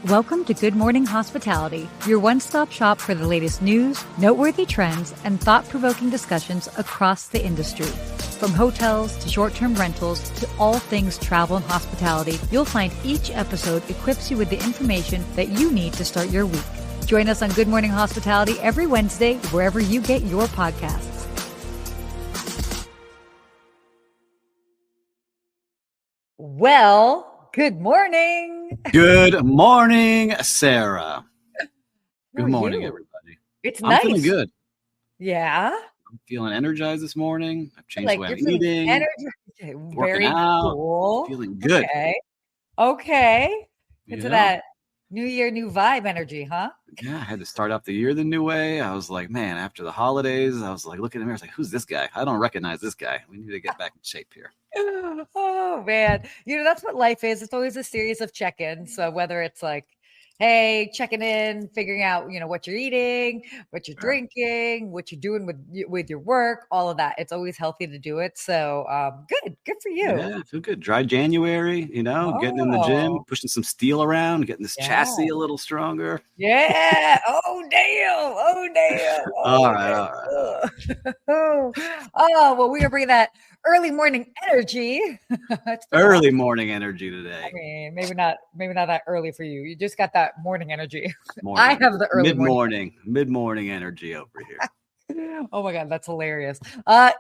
Welcome to Good Morning Hospitality, your one-stop shop for the latest news, noteworthy trends, and thought-provoking discussions across the industry. From hotels to short-term rentals to all things travel and hospitality, you'll find each episode equips you with the information that you need to start your week. Join us on Good Morning Hospitality every Wednesday, wherever you get your podcasts. Well, good morning. Good morning, Sarah. Good morning, everybody. It's I'm nice. feeling good. Yeah. I'm feeling energized this morning. I've changed the way You're I'm eating. Okay, Working very out. cool. Feeling good. Okay. Into Yeah. that new year, new vibe energy, huh? Yeah, I had to start off the year the new way. I was like, man, after the holidays, I was like looking at me, I was like, who's this guy? I don't recognize this guy. We need to get back in shape here. Oh man. That's what life is. It's always a series of check-ins. So whether it's like, hey, checking in, figuring out, what you're eating, what you're drinking, what you're doing with your work, all of that. It's always healthy to do it. So good for you. Yeah, I feel good. Dry January, getting in the gym, pushing some steel around, getting this chassis a little stronger. Yeah. Oh, damn. All right. Well, we are bringing that early morning energy. Early morning energy today. I mean, maybe not that early for you. You just got that morning energy. Morning. I have the early mid-morning energy over here. Oh my God, that's hilarious.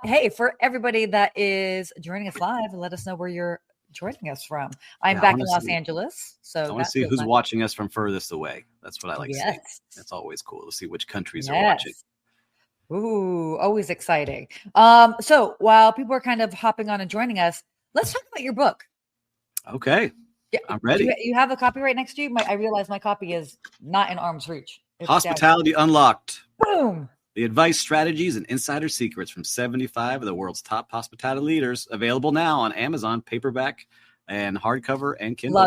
Hey, for everybody that is joining us live, let us know where you're joining us from. I'm back in Los Angeles, so I want to see who's watching us from furthest away. That's what I like seeing. That's always cool to see which countries are watching. Ooh, always exciting. So while people are kind of hopping on and joining us, let's talk about your book. Okay. Yeah, I'm ready. You have a copy right next to you? I realize my copy is not in arm's reach. It's Hospitality Unlocked. Boom. The advice, strategies, and insider secrets from 75 of the world's top hospitality leaders. Available now on Amazon, paperback and hardcover and Kindle.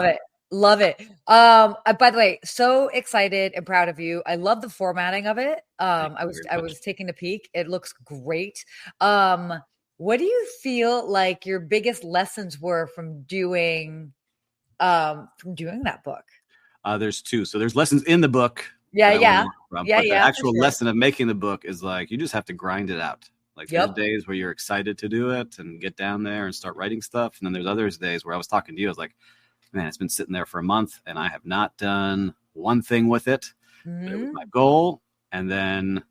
Love it. By the way, so excited and proud of you. I love the formatting of it. I was taking a peek. It looks great. What do you feel like your biggest lessons were from doing that book? There's two. So there's lessons in the book. Yeah. But the actual lesson of making the book is like, you just have to grind it out. Like there's days where you're excited to do it and get down there and start writing stuff. And then there's others days where I was talking to you. I was like, man, it's been sitting there for a month and I have not done one thing with it. Mm-hmm. But it was my goal. And then,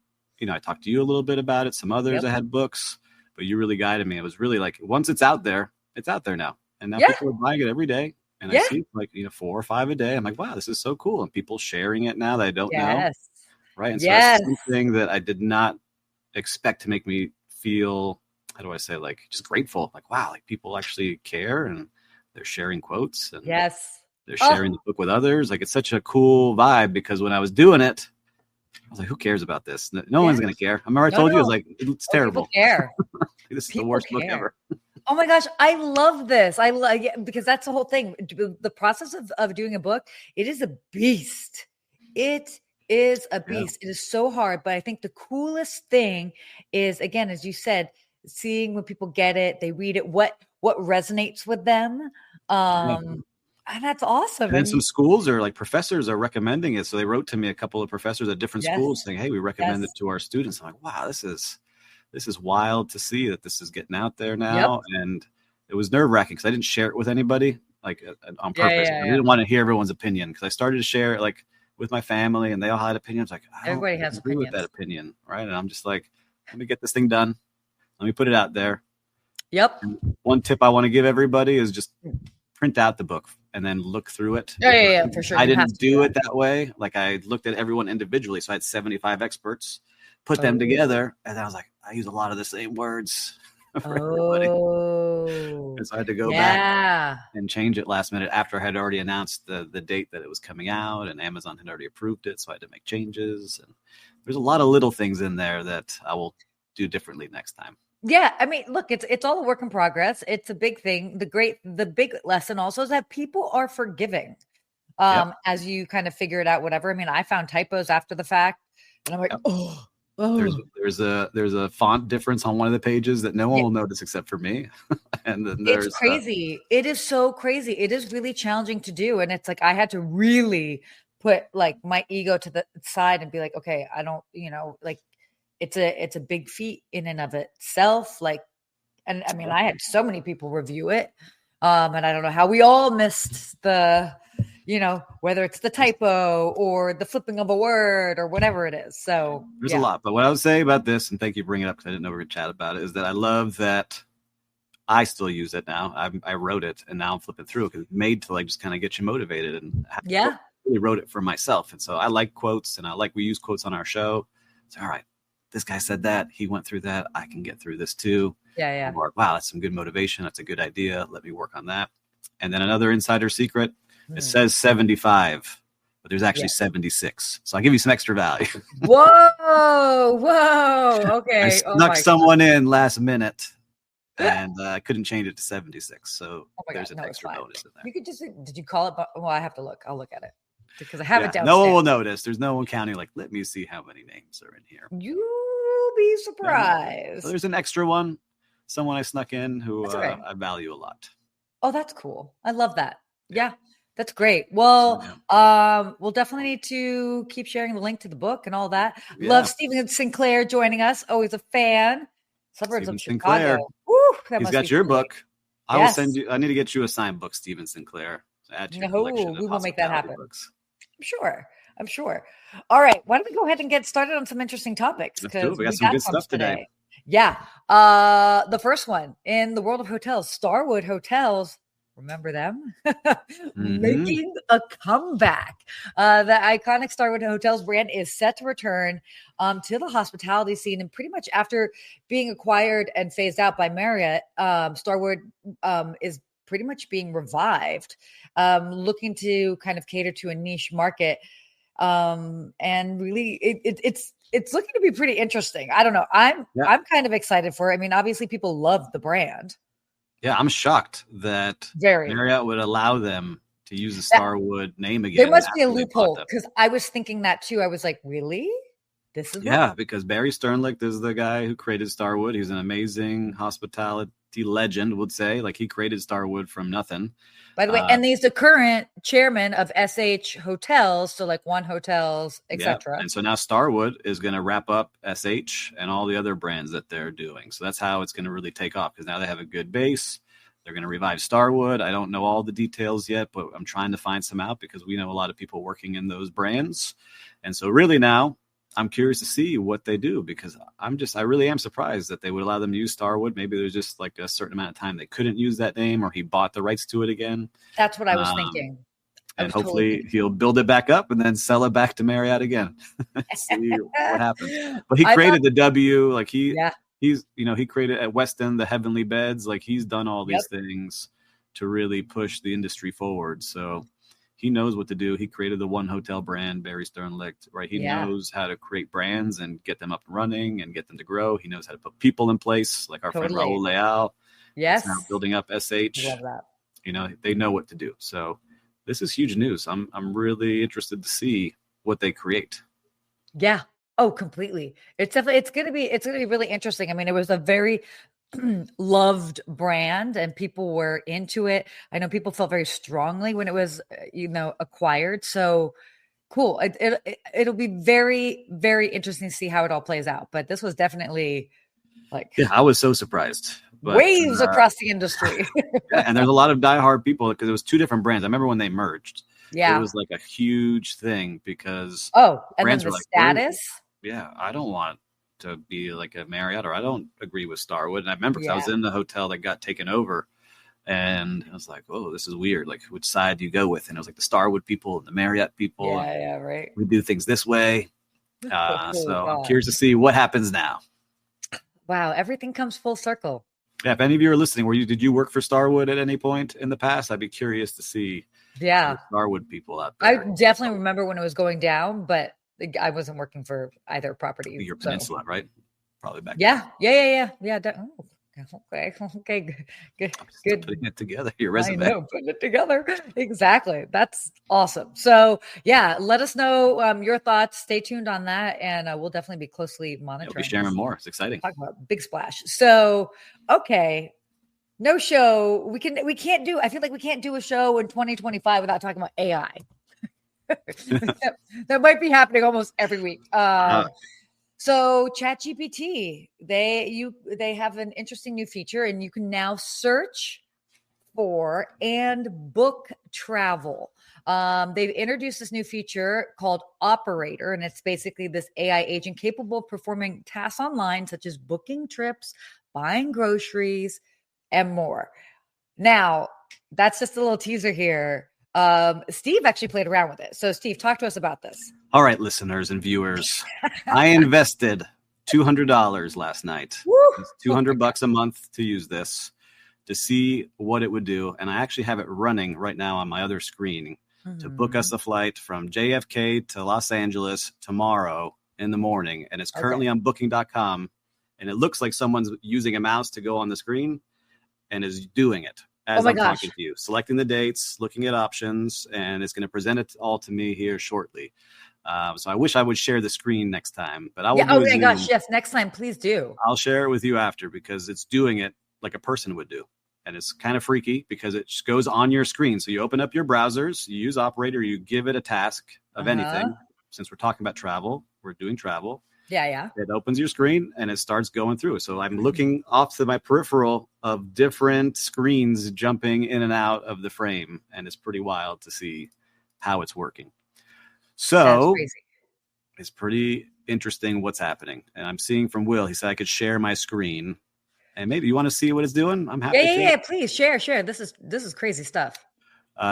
I talked to you a little bit about it. Some others I had books, but you really guided me. It was really like, once it's out there now. And now people are buying it every day. And I see like, 4 or 5 a day. I'm like, wow, this is so cool. And people sharing it now that I don't know. Right. And so that's something that I did not expect to make me feel, how do I say, like just grateful. Like, wow, like people actually care and they're sharing quotes and they're sharing the book with others. Like it's such a cool vibe because when I was doing it, I was like, who cares about this? No one's going to care. I remember I told you, I was like, it's terrible. People care. This is the worst book ever. Oh my gosh, I love this. I love because that's the whole thing. The process of doing a book, it is a beast. It is a beast. It is so hard. But I think the coolest thing is, again, as you said, seeing when people get it, they read it, what resonates with them. And that's awesome. And then some schools or like professors are recommending it. So they wrote to me, a couple of professors at different schools saying, hey, we recommend it to our students. I'm like, wow, this is wild to see that this is getting out there now. And it was nerve-wracking because I didn't share it with anybody like on purpose. I didn't want to hear everyone's opinion because I started to share it like with my family and they all had opinions. Like, everybody has agree opinions with that opinion, right? And I'm just like, let me get this thing done. Let me put it out there. And one tip I want to give everybody is just print out the book and then look through it. Yeah, for sure. I didn't do it that way. Like I looked at everyone individually. So I had 75 experts, put them together. And I was like, I use a lot of the same words for everybody. And so I had to go back and change it last minute after I had already announced the date that it was coming out and Amazon had already approved it. So I had to make changes. And there's a lot of little things in there that I will do differently next time. Yeah, I mean, look, it's all a work in progress. It's a big thing. The big lesson also is that people are forgiving as you kind of figure it out, whatever. I mean, I found typos after the fact and I'm like, There's Oh, there's a font difference on one of the pages that no one will notice except for me. And then it's there's crazy. It is so crazy. It is really challenging to do. And it's like I had to really put like my ego to the side and be like, okay, I don't, like it's a big feat in and of itself. Like, and I mean, I had so many people review it. And I don't know how we all missed whether it's the typo or the flipping of a word or whatever it is. So there's a lot. But what I would say about this, and thank you for bringing it up because I didn't know we were going to chat about it, is that I love that I still use it now. I wrote it and now I'm flipping through it because it's made to like just kind of get you motivated. And I really wrote it for myself. And so I like quotes and we use quotes on our show. So, all right, this guy said that. He went through that. I can get through this too. Yeah. Or, wow, that's some good motivation. That's a good idea. Let me work on that. And then another insider secret, it says 75, but there's actually 76. So I'll give you some extra value. Whoa. Okay. I snuck someone in last minute and I couldn't change it to 76. So there's an extra bonus in there. You could just, did you call it? Well, I have to look. I'll look at it because I have it downstairs. No one will notice. There's no one counting. Like, let me see how many names are in here. You'll be surprised. So there's an extra one. Someone I snuck in who I value a lot. Oh, that's cool. I love that. Yeah, that's great. Well, we'll definitely need to keep sharing the link to the book and all that. Yeah. Love Stephen Sinclair joining us. Always a fan. Suburbs of Chicago. Woo, he's got your book. I will send you. I need to get you a signed book, Stephen Sinclair. Add to your collection we will make that happen. Books. I'm sure. All right. Why don't we go ahead and get started on some interesting topics? Because we got some good stuff today. Yeah. The first one in the world of hotels, Starwood Hotels. Remember them? Making a comeback. The iconic Starwood Hotels brand is set to return to the hospitality scene. And pretty much after being acquired and phased out by Marriott, Starwood is pretty much being revived, looking to kind of cater to a niche market. And really, it's looking to be pretty interesting. I don't know. I'm kind of excited for it. I mean, obviously people love the brand. Yeah, I'm shocked that Marriott would allow them to use the Starwood name again. There must be a loophole because I was thinking that too. I was like, really? This is because Barry Sternlicht is the guy who created Starwood. He's an amazing hospitality legend, would say. Like he created Starwood from nothing. By the way, and he's the current chairman of SH Hotels, so like One Hotels, etc. And so now Starwood is going to wrap up SH and all the other brands that they're doing. So that's how it's going to really take off because now they have a good base. They're going to revive Starwood. I don't know all the details yet, but I'm trying to find some out because we know a lot of people working in those brands. And so really now I'm curious to see what they do because I really am surprised that they would allow them to use Starwood. Maybe there's just like a certain amount of time they couldn't use that name or he bought the rights to it again. That's what I was thinking. And hopefully he'll build it back up and then sell it back to Marriott again. See what happens. But he created the W, like he's, he created at Westin, the Heavenly Beds. Like he's done all these things to really push the industry forward. So he knows what to do. He created the One Hotel brand, Barry Sternlicht, right? He knows how to create brands and get them up and running and get them to grow. He knows how to put people in place, like our friend Raul Leal. Yes. Now building up SH. Love that. They know what to do. So this is huge news. I'm really interested to see what they create. Yeah. Oh, completely. It's going to be really interesting. I mean, it was a very loved brand and people were into it. I know people felt very strongly when it was, acquired. So cool. It'll be very, very interesting to see how it all plays out. But this was definitely I was so surprised. But, waves across the industry. And there's a lot of diehard people because it was two different brands. I remember when they merged. Yeah. It was like a huge thing because and brands then the were status. I don't want to be like a Marriott or I don't agree with Starwood. And I remember because I was in the hotel that got taken over and I was like, oh, this is weird. Like, which side do you go with? And it was like the Starwood people and the Marriott people. Yeah, right. We do things this way. So I'm curious to see what happens now. Wow, everything comes full circle. Yeah, if any of you are listening, did you work for Starwood at any point in the past? I'd be curious to see Starwood people out there. I definitely remember when it was going down, but I wasn't working for either property. Your Peninsula, right? Probably back then. Yeah. Okay, good. I'm just putting it together, your resume. I know, putting it together. Exactly. That's awesome. So yeah, let us know your thoughts. Stay tuned on that. And we'll definitely be closely monitoring. We'll be sharing more. It's exciting. Talk about big splash. So, okay. No show. We can't do, I feel like we can't do a show in 2025 without talking about AI. that might be happening almost every week. So ChatGPT, they have an interesting new feature, and you can now search for and book travel. They've introduced this new feature called Operator, and it's basically this AI agent capable of performing tasks online, such as booking trips, buying groceries, and more. Now, that's just a little teaser here. Steve actually played around with it. So, Steve, talk to us about this. All right, listeners and viewers, I invested $200 last night. It's $200 a month to use this, to see what it would do. And I actually have it running right now on my other screen to book us a flight from JFK to Los Angeles tomorrow in the morning. And it's currently on booking.com. And it looks like someone's using a mouse to go on the screen and is doing it as I'm talking to you, selecting the dates, looking at options, and it's going to present it all to me here shortly. So I wish I would share the screen next time, but I will. Oh my gosh, yes, next time, please do. I'll share it with you after, because it's doing it like a person would do. And it's kind of freaky because it just goes on your screen. So you open up your browsers, you use Operator, you give it a task of anything. Since we're talking about travel, we're doing travel. Yeah. It opens your screen and it starts going through. So I'm looking off to my peripheral of different screens jumping in and out of the frame. And it's pretty wild to see how it's working. So it's pretty interesting what's happening. And I'm seeing from Will, he said I could share my screen. And maybe you want to see what it's doing? I'm happy to. Yeah, please share. This is crazy stuff.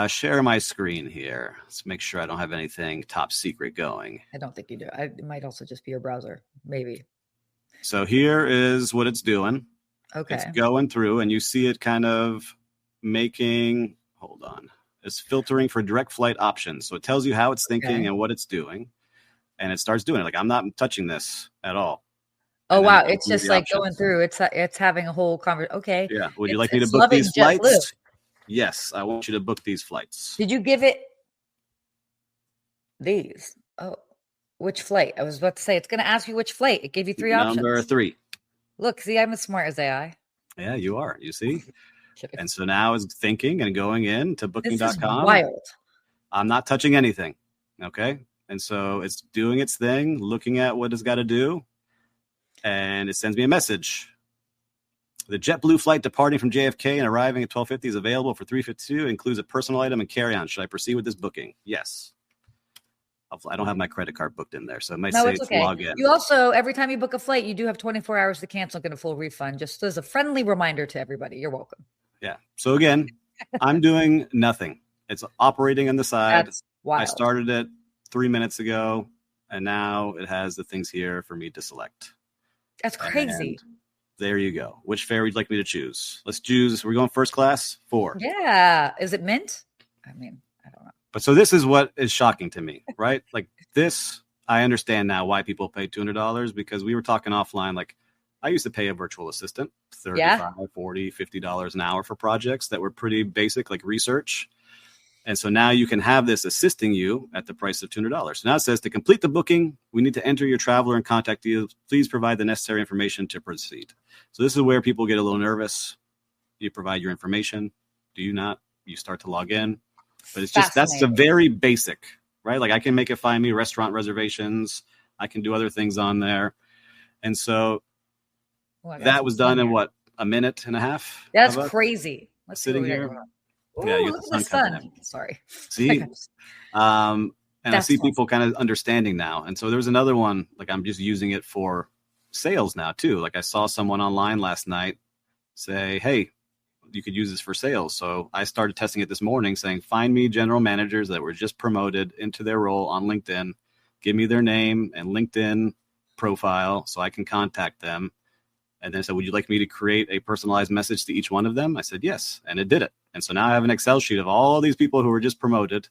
Share my screen here. Let's make sure I don't have anything top secret going. I don't think you do. It might also just be your browser, maybe. So here is what it's doing. Okay. It's going through, and you see it kind of making, hold on. It's filtering for direct flight options. So it tells you how it's thinking and what it's doing. And it starts doing it. Like, I'm not touching this at all. Oh, wow. It's just like going through. It's having a whole conversation. Okay. Yeah. Would you like me to book these flights? Yes. I want you to book these flights. Did you give it these? Oh, which flight? I was about to say, it's going to ask you which flight. It gave you 3 options. Number 3. Look, see, I'm as smart as AI. Yeah, you are. You see? And so now it's thinking and going in to booking.com. This is wild. I'm not touching anything. Okay. And so it's doing its thing, looking at what it's got to do. And it sends me a message. The JetBlue flight departing from JFK and arriving at 12:50 is available for 3:52. Includes a personal item and carry-on. Should I proceed with this booking? Yes. I don't have my credit card booked in there, so it might say it's log in. You also, every time you book a flight, you do have 24 hours to cancel and get a full refund. Just as a friendly reminder to everybody. You're welcome. Yeah. So again, I'm doing nothing. It's operating on the side. That's wild. I started it 3 minutes ago, and now it has the things here for me to select. That's crazy. And there you go. Which fare would you like me to choose? Let's choose. We're going first class, 4. Yeah. Is it mint? I mean, I don't know. But so this is what is shocking to me, right? Like this, I understand now why people pay $200, because we were talking offline. Like, I used to pay a virtual assistant $35, $40, $50 an hour for projects that were pretty basic, like research. And so now you can have this assisting you at the price of $200. So now it says, to complete the booking, we need to enter your traveler and contact you. Please provide the necessary information to proceed. So this is where people get a little nervous. You provide your information. Do you not? You start to log in. But it's just, that's a very basic, right? Like, I can make it find me restaurant reservations. I can do other things on there. And so that was done in what, a minute and a half? That's crazy. Let's sitting here. Ooh, yeah, look at the sun. Sorry. See? And I see people kind of understanding now. And so there's another one, like, I'm just using it for sales now too. Like, I saw someone online last night say, hey, you could use this for sales. So I started testing it this morning, saying, find me general managers that were just promoted into their role on LinkedIn. Give me their name and LinkedIn profile so I can contact them. And then I said, would you like me to create a personalized message to each one of them? I said, yes. And it did it. And so now I have an Excel sheet of all these people who were just promoted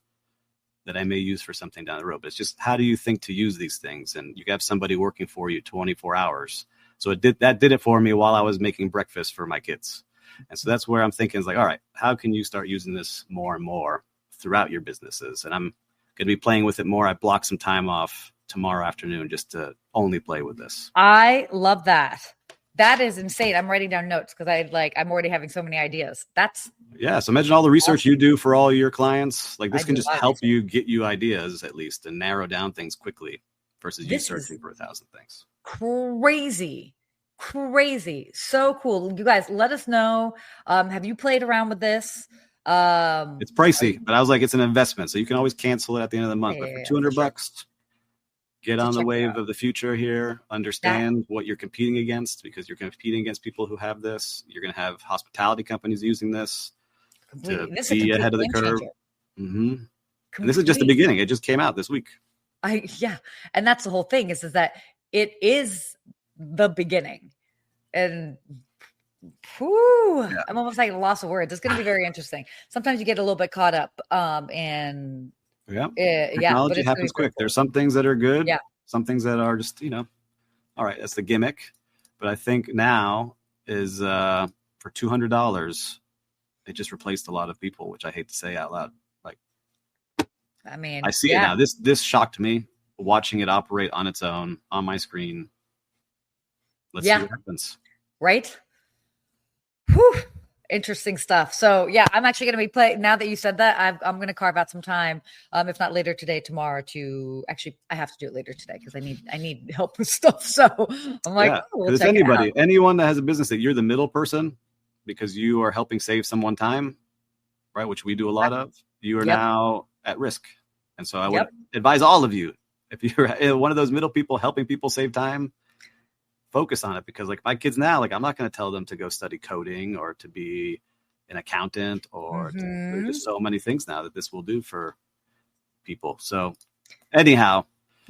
that I may use for something down the road. But it's just, how do you think to use these things? And you have somebody working for you 24 hours. So that did it for me while I was making breakfast for my kids. And so that's where I'm thinking is like, all right, how can you start using this more and more throughout your businesses? And I'm going to be playing with it more. I blocked some time off tomorrow afternoon just to only play with this. I love that. That is insane. I'm writing down notes because I'm already having so many ideas. Yeah. So imagine all the research you do for all your clients. Like this can just help you get you ideas at least and narrow down things quickly versus you searching for 1,000 things. Crazy. So cool. You guys, let us know. Have you played around with this? It's pricey, but I was like, it's an investment. So you can always cancel it at the end of the month. But for $200, get on the wave of the future here. Understand what you're competing against, because you're competing against people who have this. You're going to have hospitality companies using this to be ahead of the curve. Mm-hmm. And this is just the beginning. It just came out this week. And that's the whole thing is that it is the beginning. And I'm almost like a loss of words. It's going to be very interesting. Sometimes you get a little bit caught up technology happens quick. There's some things that are good. Yeah. Some things that are just, all right, that's the gimmick. But I think now is for $200, it just replaced a lot of people, which I hate to say out loud. Like, I see it now. This shocked me watching it operate on its own on my screen. Let's see what happens. Right? Whew. Interesting stuff. So I'm actually going to be playing. Now that you said that, I'm going to carve out some time, if not later today, tomorrow. To actually, I have to do it later today because I need help with stuff. So I'm like, we'll check anyone that has a business that you're the middle person because you are helping save someone time, right? Which we do a lot of. You are now at risk, and so I would advise all of you, if you're one of those middle people helping people save time, focus on it, because like my kids now, like I'm not going to tell them to go study coding or to be an accountant or there's just so many things now that this will do for people. So anyhow,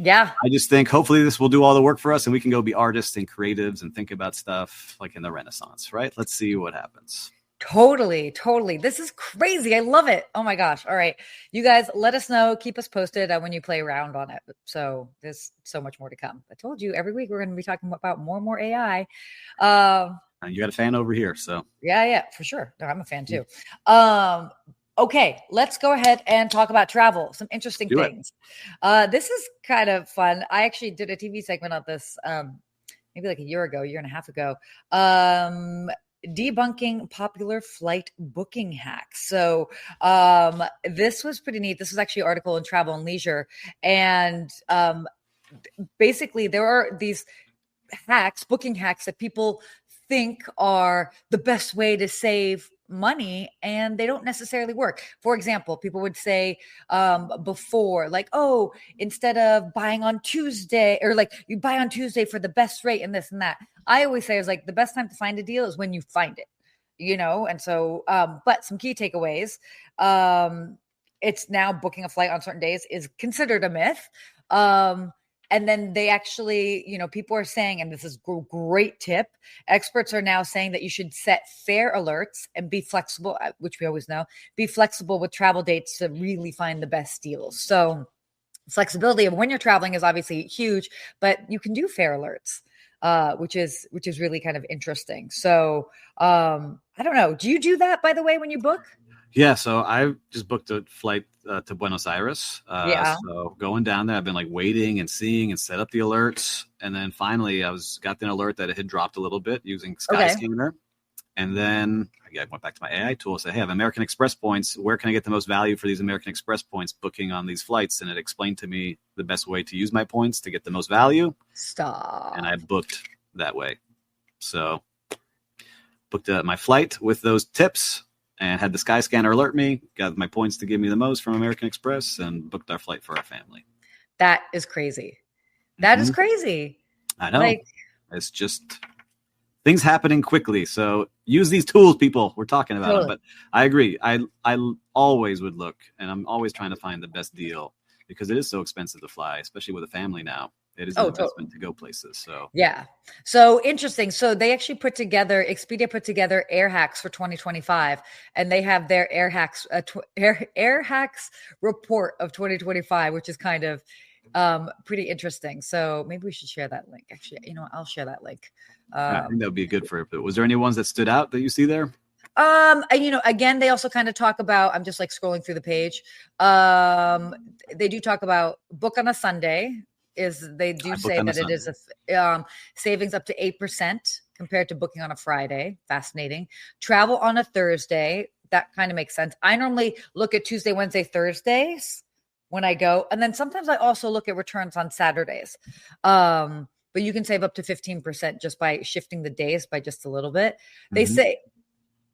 I just think hopefully this will do all the work for us and we can go be artists and creatives and think about stuff like in the Renaissance, right? Let's see what happens. Totally. This is crazy. I love it. Oh my gosh. All right. You guys, let us know. Keep us posted when you play around on it. So there's so much more to come. I told you every week we're going to be talking about more and more AI. And you got a fan over here. So yeah, for sure. No, I'm a fan too. Okay, let's go ahead and talk about travel. Some interesting things. This is kind of fun. I actually did a TV segment on this maybe like a year and a half ago. Debunking popular flight booking hacks. So this was pretty neat. This was actually an article in Travel and Leisure. And basically there are these booking hacks that people think are the best way to save money, and they don't necessarily work. For example, people would say before, like, oh, instead of buying on Tuesday, or like you buy on Tuesday for the best rate and this and that. I always say is like the best time to find a deal is when you find it, and so but some key takeaways. It's now booking a flight on certain days is considered a myth. And then they actually, people are saying, and this is a great tip, experts are now saying that you should set fare alerts and be flexible, which we always know, be flexible with travel dates to really find the best deals. So flexibility of when you're traveling is obviously huge, but you can do fare alerts, which is really kind of interesting. So I don't know. Do you do that, by the way, when you book? Yeah, so I just booked a flight to Buenos Aires. So going down there, I've been like waiting and seeing and set up the alerts. And then finally I got an alert that it had dropped a little bit using Skyscanner. And then I went back to my AI tool and said, hey, I have American Express points. Where can I get the most value for these American Express points booking on these flights? And it explained to me the best way to use my points to get the most value. Stop. And I booked that way. So booked my flight with those tips. And had the Skyscanner alert me, got my points to give me the most from American Express, and booked our flight for our family. That is crazy. That is crazy. I know. It's just things happening quickly. So use these tools, people. We're talking about them. But I agree. I always would look, and I'm always trying to find the best deal because it is so expensive to fly, especially with a family now. It is an investment to go places. So yeah. So interesting. So they actually Expedia put together air hacks for 2025, and they have their air hacks report of 2025, which is kind of Pretty interesting. So maybe we should share that link. Actually, I'll share that link. I think that would be good for it. But was there any ones that stood out that you see there? Again, they also kind of talk about, I'm just like scrolling through the page. They do talk about book on a Sunday. They do say that it is a savings up to 8% compared to booking on a Friday. Fascinating. Travel on a Thursday. That kind of makes sense. I normally look at Tuesday, Wednesday, Thursdays when I go. And then sometimes I also look at returns on Saturdays. But you can save up to 15% just by shifting the days by just a little bit. They say,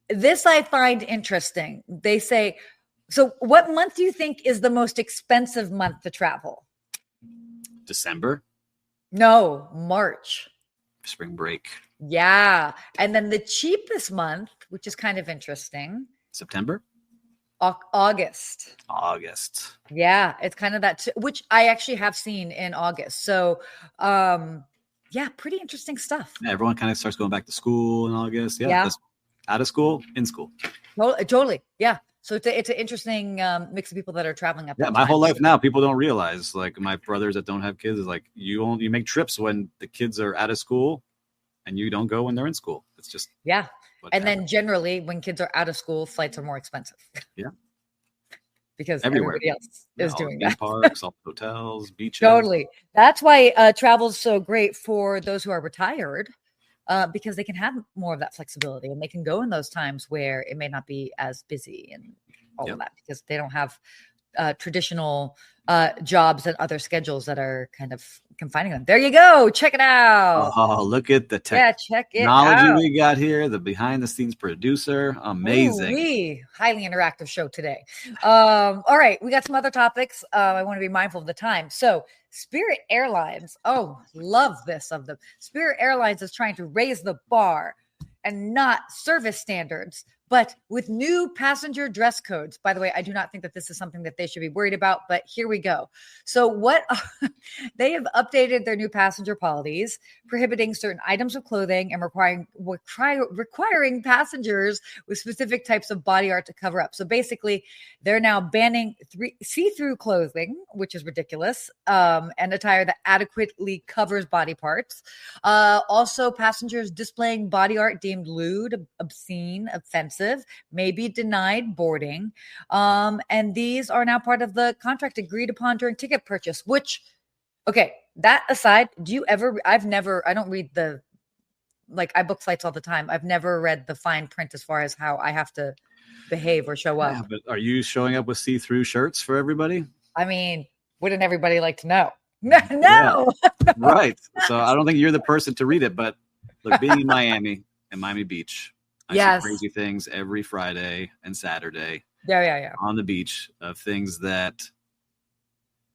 this I find interesting. They say, so what month do you think is the most expensive month to travel? December? No, March. Spring break. Yeah. And then the cheapest month, which is kind of interesting. September? August. Yeah. It's kind of that, which I actually have seen in August. So, yeah, pretty interesting stuff. Yeah, everyone kind of starts going back to school in August. Yeah. That's out of school, in school. Totally. Yeah. So it's an interesting mix of people that are traveling up. Yeah, my whole life now, people don't realize, like my brothers that don't have kids, is like you make trips when the kids are out of school, and you don't go when they're in school. It's just then generally when kids are out of school, flights are more expensive. Yeah, because everybody else is doing that. Parks, all hotels, beaches. Totally. That's why travel is so great for those who are retired. Because they can have more of that flexibility and they can go in those times where it may not be as busy and all of that, because they don't have traditional jobs and other schedules that are kind of confining them. There you go. Check it out. Oh, look at the technology we got here. The behind the scenes producer. Amazing. Highly interactive show today. All right. We got some other topics. I want to be mindful of the time. So Spirit Airlines. Oh, love this of them. Spirit Airlines is trying to raise the bar and not service standards, but with new passenger dress codes. By the way, I do not think that this is something that they should be worried about, but here we go. So they have updated their new passenger policies, prohibiting certain items of clothing and requiring passengers with specific types of body art to cover up. So basically, they're now banning see-through clothing, which is ridiculous, and attire that adequately covers body parts. Also, passengers displaying body art deemed lewd, obscene, offensive may be denied boarding. And these are now part of the contract agreed upon during ticket purchase, which, okay, that aside, I don't read I book flights all the time. I've never read the fine print as far as how I have to behave or show up. Yeah, but are you showing up with see-through shirts for everybody? I mean, wouldn't everybody like to know? No. Yeah. Right. So I don't think you're the person to read it, but look, being in Miami and Miami Beach, I see crazy things every Friday and Saturday. Yeah. On the beach of things that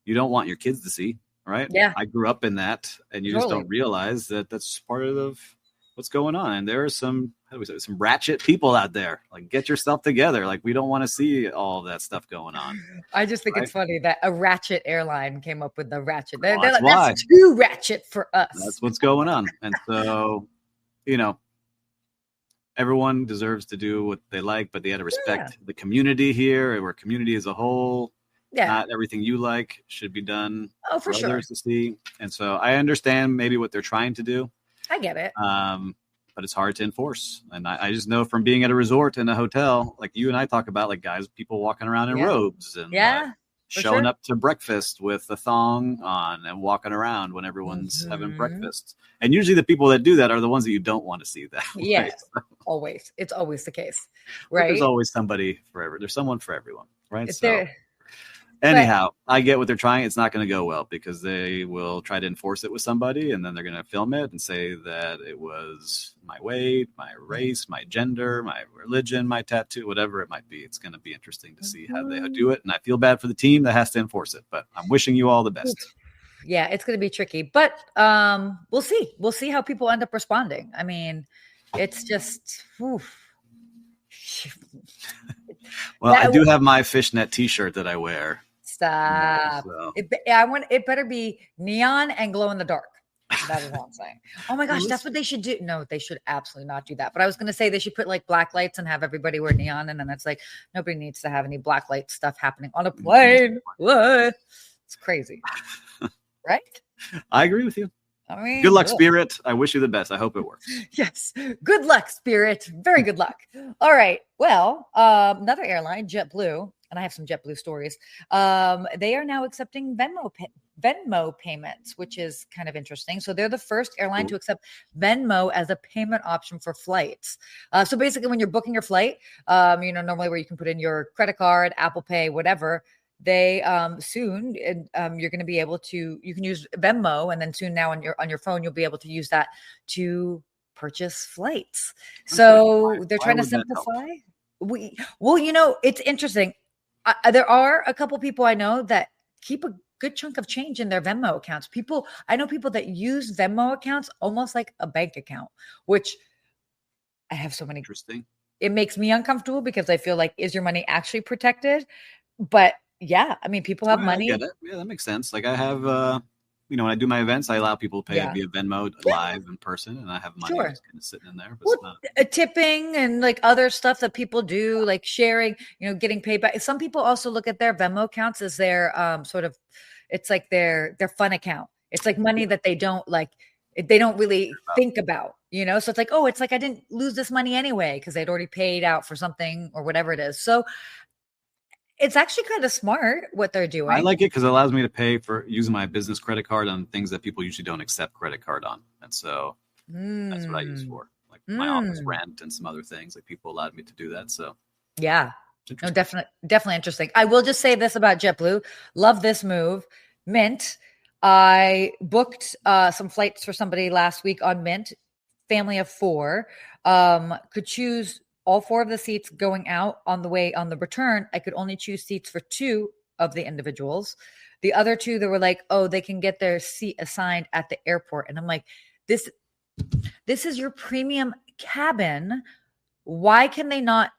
you don't want your kids to see, right? Yeah. I grew up in that, and you just don't realize that that's part of what's going on. And there are some ratchet people out there. Like, get yourself together. Like, we don't want to see all of that stuff going on. I just think it's funny that a ratchet airline came up with the ratchet. That's too ratchet for us. That's what's going on. And so, everyone deserves to do what they like, but they got to respect the community here, or community as a whole. Yeah. Not everything you like should be done for others to see. And so I understand maybe what they're trying to do. I get it. But it's hard to enforce. And I just know from being at a resort and a hotel, like you and I talk about, like people walking around in robes and showing up to breakfast with a thong on and walking around when everyone's having breakfast. And usually the people that do that are the ones that you don't want to see that way. Yes, always. It's always the case, right? There's always somebody forever. There's someone for everyone, right? Anyhow, I get what they're trying. It's not going to go well because they will try to enforce it with somebody, and then they're going to film it and say that it was my weight, my race, my gender, my religion, my tattoo, whatever it might be. It's going to be interesting to see how they do it. And I feel bad for the team that has to enforce it, but I'm wishing you all the best. Yeah, it's going to be tricky, but we'll see. We'll see how people end up responding. I mean, it's just... Well, I do have my fishnet T-shirt that I wear. Stop. So. It better be neon and glow in the dark. That is what I'm saying. Oh my gosh, that's what they should do. No, they should absolutely not do that. But I was going to say they should put like black lights and have everybody wear neon. And then it's like, nobody needs to have any black light stuff happening on a plane. What? It's crazy. Right? I agree with you. I mean, good luck, Spirit. I wish you the best. I hope it works. Yes. Good luck, Spirit. Very good luck. All right. Well, another airline, JetBlue, and I have some JetBlue stories. They are now accepting Venmo payments, which is kind of interesting. So they're the first airline to accept Venmo as a payment option for flights. So basically, when you're booking your flight, normally where you can put in your credit card, Apple Pay, whatever, they soon you're going to be able to, you can use Venmo, and then soon now on your phone you'll be able to use that to purchase flights. So they're trying to simplify. It's interesting. There are a couple people I know that keep a good chunk of change in their Venmo accounts. I know people that use Venmo accounts almost like a bank account, which I have so many. Interesting. It makes me uncomfortable because I feel like, is your money actually protected? But yeah, I mean, people have money. I get it. Yeah, that makes sense. Like I have, when I do my events, I allow people to pay via Venmo live in person, and I have money just kind of sitting in there. But tipping and like other stuff that people do, like sharing, getting paid back. Some people also look at their Venmo accounts as their it's like their fun account. It's like money that they don't really think about, So it's like, oh, it's like I didn't lose this money anyway because they'd already paid out for something or whatever it is. So it's actually kind of smart what they're doing. I like it because it allows me to pay for using my business credit card on things that people usually don't accept credit card on. And so that's what I use for, like my office rent and some other things. Like people allowed me to do that. So yeah, no, definitely interesting. I will just say this about JetBlue. Love this move. Mint. I booked some flights for somebody last week on Mint. Family of 4 could choose all 4 of the seats going out. On the return, I could only choose seats for 2 of the individuals. The other 2, they were like, oh, they can get their seat assigned at the airport. And I'm like, this is your premium cabin. Why can they not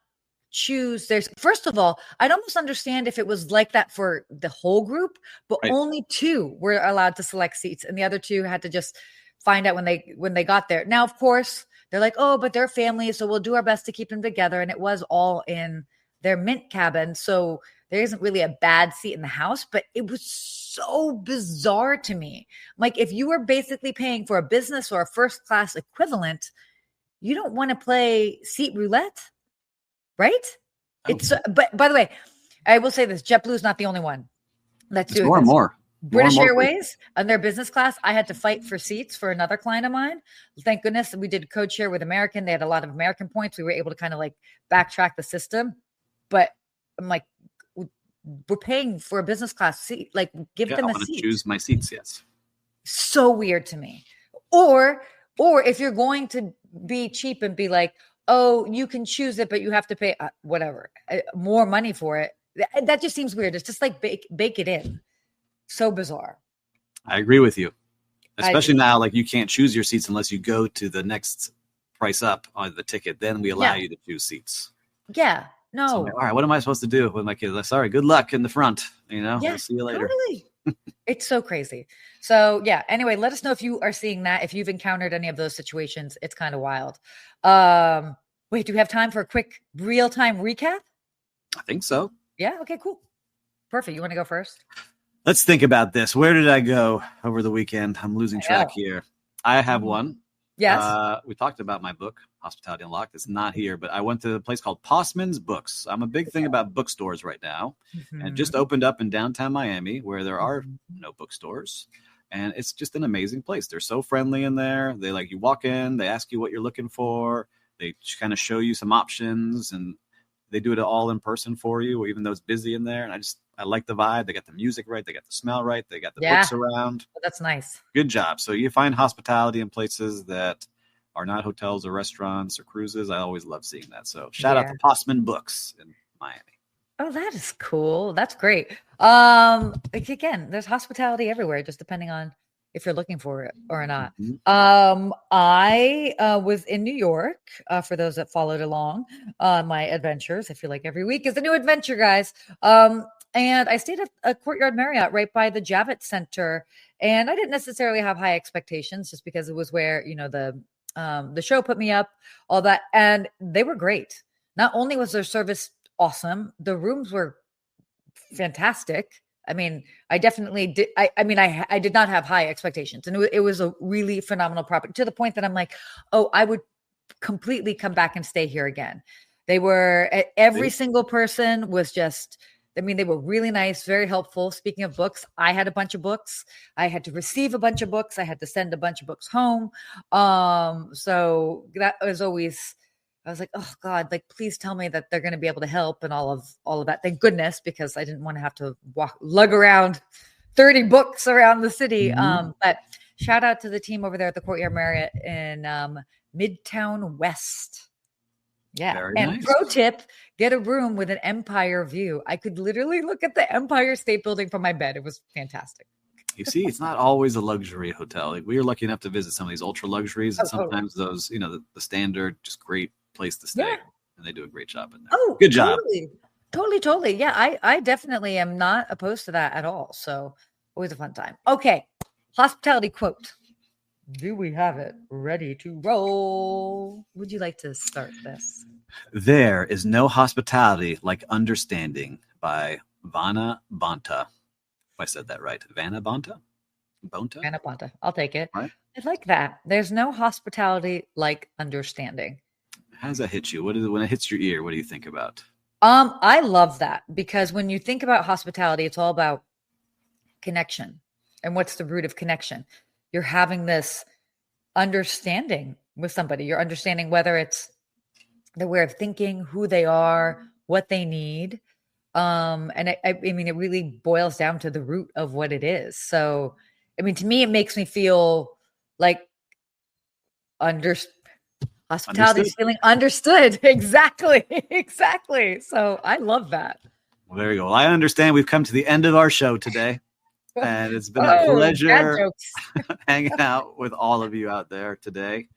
choose? First of all, I'd almost understand if it was like that for the whole group, but only 2 were allowed to select seats, and the other 2 had to just find out when they got there. Now, of course, they're like, oh, but they're family, so we'll do our best to keep them together. And it was all in their Mint cabin. So there isn't really a bad seat in the house, but it was so bizarre to me. Like, if you were basically paying for a business or a first class equivalent, you don't want to play seat roulette, right? But by the way, I will say this, JetBlue is not the only one that's doing more and more. British Airways on their business class, I had to fight for seats for another client of mine. Thank goodness we did code share with American. They had a lot of American points. We were able to kind of like backtrack the system. But I'm like, we're paying for a business class seat. Like, give them a seat. Choose my seats, yes. So weird to me. Or if you're going to be cheap and be like, oh, you can choose it, but you have to pay more money for it. That just seems weird. It's just like bake it in. So bizarre. I agree with you. Especially now, like you can't choose your seats unless you go to the next price up on the ticket. Then we allow you to choose seats. Yeah. No. So all right. What am I supposed to do with my kids? Like, sorry. Good luck in the front. We'll see you later. Totally. It's so crazy. So yeah. Anyway, let us know if you are seeing that. If you've encountered any of those situations, it's kind of wild. Wait, do we have time for a quick real-time recap? I think so. Yeah. Okay, cool. Perfect. You want to go first? Let's think about this. Where did I go over the weekend? I'm losing track here. I have one. Yes. We talked about my book, Hospitality Unlocked. It's not here, but I went to a place called Postman's Books. I'm a big thing about bookstores right now. And it just opened up in downtown Miami where there are no bookstores. And it's just an amazing place. They're so friendly in there. They you walk in, they ask you what you're looking for. They kind of show you some options, and they do it all in person for you, even though it's busy in there. And I like the vibe. They got the music right. They got the smell right. They got the books around. That's nice. Good job. So you find hospitality in places that are not hotels or restaurants or cruises. I always love seeing that. So shout out to Postman Books in Miami. Oh, that is cool. That's great. Again, there's hospitality everywhere, just depending on if you're looking for it or not. I was in New York for those that followed along my adventures. I feel like every week is a new adventure, guys. And I stayed at a Courtyard Marriott right by the Javits Center. And I didn't necessarily have high expectations just because it was where, the show put me up, all that. And they were great. Not only was their service awesome, the rooms were fantastic. I mean, I definitely did. I did not have high expectations, and it was a really phenomenal property to the point that I'm like, oh, I would completely come back and stay here again. They were, every single person was just, I mean, they were really nice, very helpful. Speaking of books, I had a bunch of books. I had to receive a bunch of books. I had to send a bunch of books home. So that was always, I was like, oh God, like, please tell me that they're going to be able to help and all of that. Thank goodness, because I didn't want to have to lug around 30 books around the city. But shout out to the team over there at the Courtyard Marriott in Midtown West. Yeah. Very and nice. Pro tip, get a room with an empire view. I could literally look at the Empire State Building from my bed. It was fantastic. You see, it's not always a luxury hotel. Like, we were lucky enough to visit some of these ultra luxuries, and sometimes those, the standard, just great place to stay. Yeah. And they do a great job in there. Oh, good job. Totally. Yeah, I definitely am not opposed to that at all. So always a fun time. Okay. Hospitality quote. Do we have it ready to roll? Would you like to start this? There is no hospitality like understanding, by Vanna Bonta. If I said that right. Vanna Bonta? Vanna Bonta. I'll take it. Right? I like that. There's no hospitality like understanding. How does that hit you? When it hits your ear, what do you think about? I love that, because when you think about hospitality, it's all about connection. And what's the root of connection? You're having this understanding with somebody. You're understanding whether it's their way of thinking, who they are, what they need. And I mean, it really boils down to the root of what it is. So, I mean, to me, it makes me feel like hospitality is feeling understood. Exactly. So I love that. Well, there you go. Well, I understand we've come to the end of our show today. And it's been a pleasure hanging out with all of you out there today.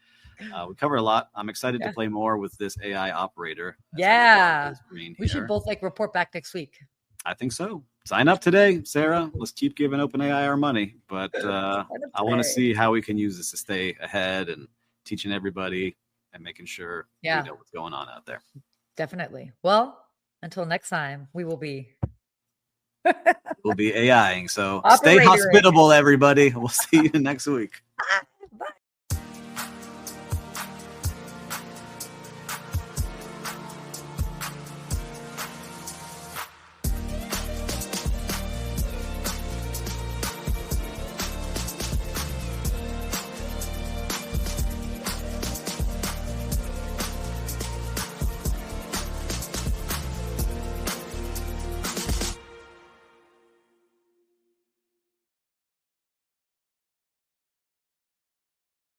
We covered a lot. I'm excited to play more with this AI operator. Yeah. We should both report back next week. I think so. Sign up today, Sarah. Let's keep giving OpenAI our money. But I want to see how we can use this to stay ahead and teaching everybody and making sure we know what's going on out there. Definitely. Well, until next time, we will be AIing. So stay hospitable, everybody. We'll see you next week.